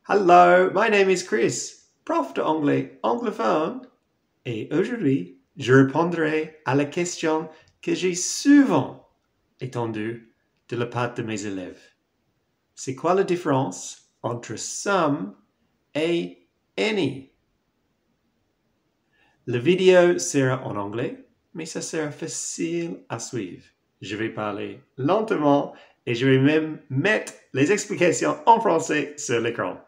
Hello, my name is Chris, prof d'anglais anglophone, et aujourd'hui, je répondrai à la question que j'ai souvent entendue de la part de mes élèves. C'est quoi la différence entre some et any? La vidéo sera en anglais, mais ça sera facile à suivre. Je vais parler lentement et je vais même mettre les explications en français sur l'écran.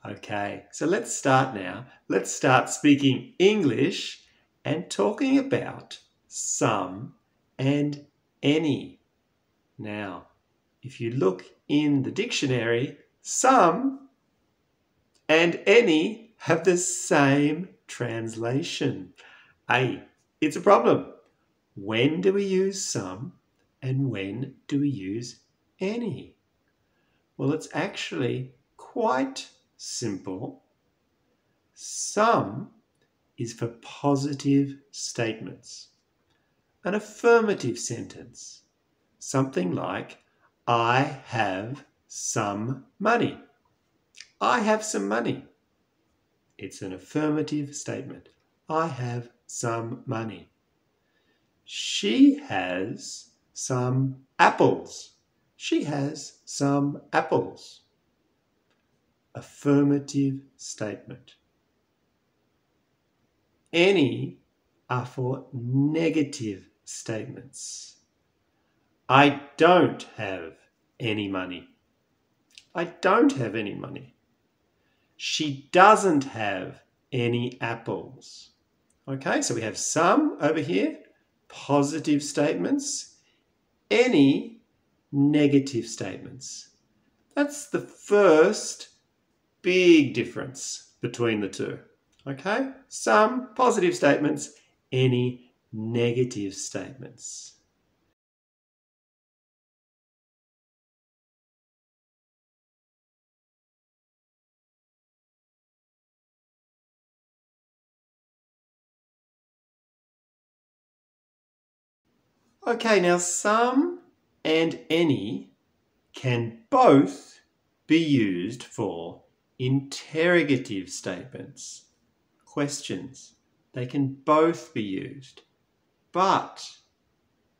Okay, so let's start now. Let's start speaking English and talking about some and any. Now, if you look in the dictionary, some and any have the same translation. Hey, it's a problem. When do we use some and when do we use any? Well, it's actually quite simple. Some is for positive statements. An affirmative sentence. Something like, I have some money. I have some money. It's an affirmative statement. I have some money. She has some apples. She has some apples. Affirmative statement. Any are for negative statements. I don't have any money. I don't have any money. She doesn't have any apples. Okay, so we have some over here, positive statements, any negative statements. That's the first big difference between the two. Okay, some positive statements, any negative statements. Okay, now some and any can both be used for interrogative statements, questions. They can both be used, but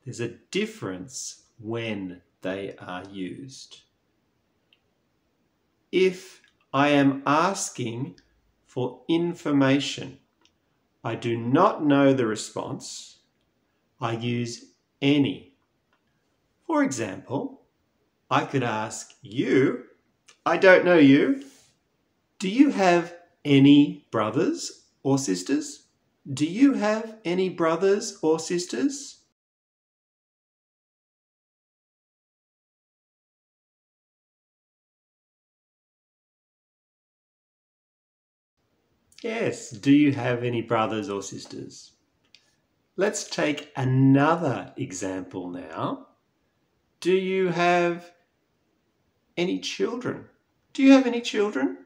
there's a difference when they are used. If I am asking for information, I do not know the response, I use any. For example, I could ask you, I don't know you, do you have any brothers or sisters? Do you have any brothers or sisters? Yes, do you have any brothers or sisters? Let's take another example now. Do you have any children? Do you have any children?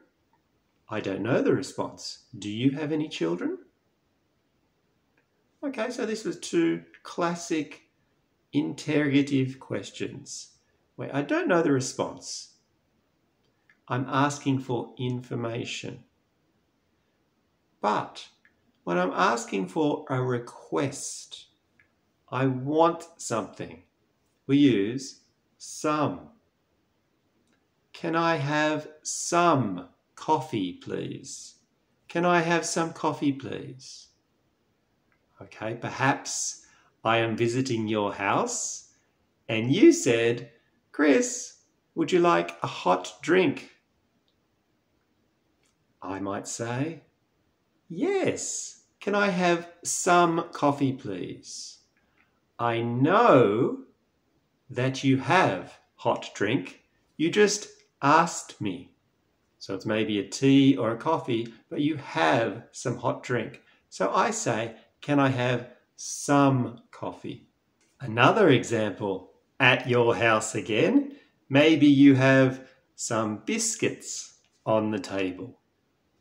I don't know the response. Do you have any children? Okay, so this was two classic interrogative questions where I don't know the response. I'm asking for information. But when I'm asking for a request, I want something, we use some. Can I have some coffee, please? Can I have some coffee, please? Okay, perhaps I am visiting your house and you said, Chris, would you like a hot drink? I might say, yes. Can I have some coffee, please? I know that you have hot drink. You just asked me. So it's maybe a tea or a coffee, but you have some hot drink. So I say, can I have some coffee? Another example, at your house again, maybe you have some biscuits on the table.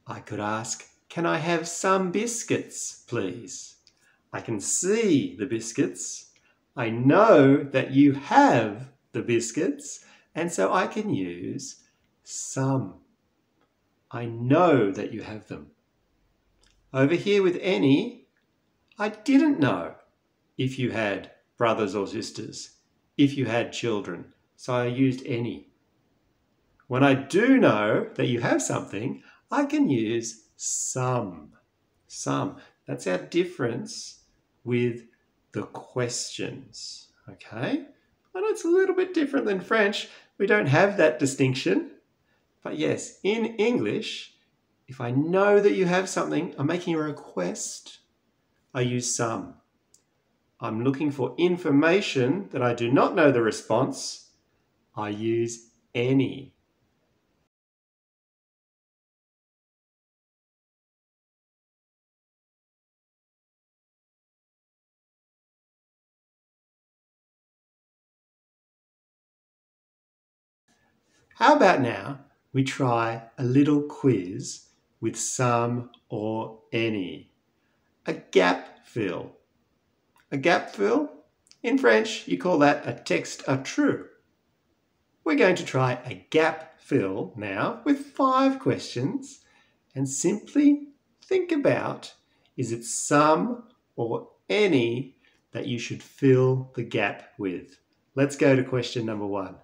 I could ask, can I have some biscuits, please? I can see the biscuits. I know that you have the biscuits, and so I can use some. I know that you have them. Over here with any, I didn't know if you had brothers or sisters, if you had children, so I used any. When I do know that you have something, I can use some. Some. That's our difference with the questions. Okay? I know it's a little bit different than French. We don't have that distinction. But yes, in English, if I know that you have something, I'm making a request, I use some. I'm looking for information that I do not know the response, I use any. How about now we try a little quiz with some or any? A gap fill. A gap fill, in French, you call that a texte à trous. We're going to try a gap fill now with 5 questions and simply think about, is it some or any that you should fill the gap with? Let's go to question number 1.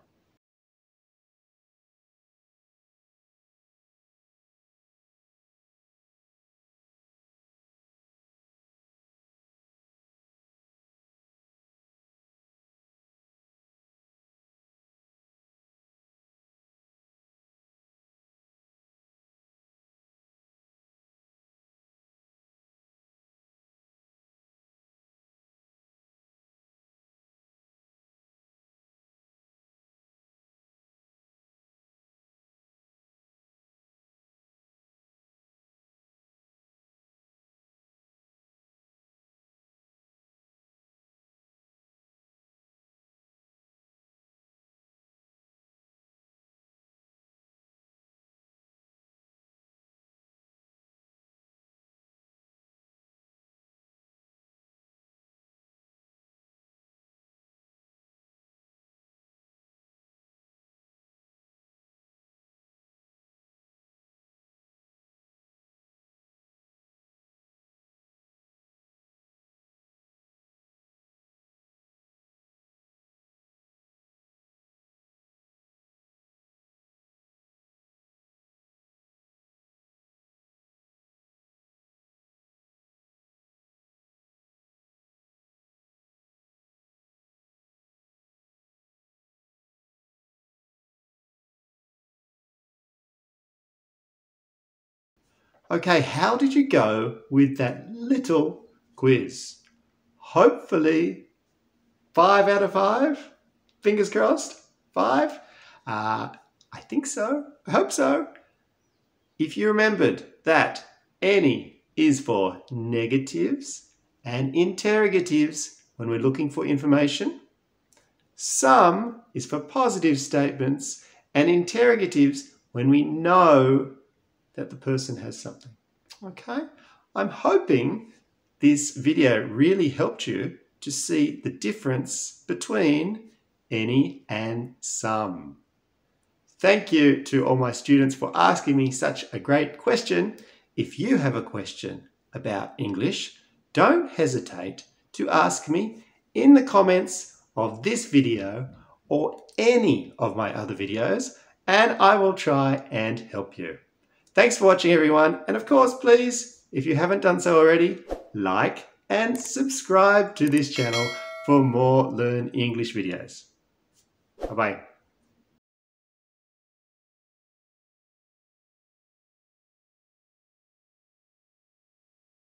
Okay, how did you go with that little quiz? Hopefully 5 out of 5? Fingers crossed? 5? I think so. I hope so. If you remembered that any is for negatives and interrogatives when we're looking for information, some is for positive statements and interrogatives when we know that the person has something. Okay? I'm hoping this video really helped you to see the difference between any and some. Thank you to all my students for asking me such a great question. If you have a question about English, don't hesitate to ask me in the comments of this video or any of my other videos, and I will try and help you. Thanks for watching, everyone. And of course, please, if you haven't done so already, like and subscribe to this channel for more Learn English videos. Bye-bye.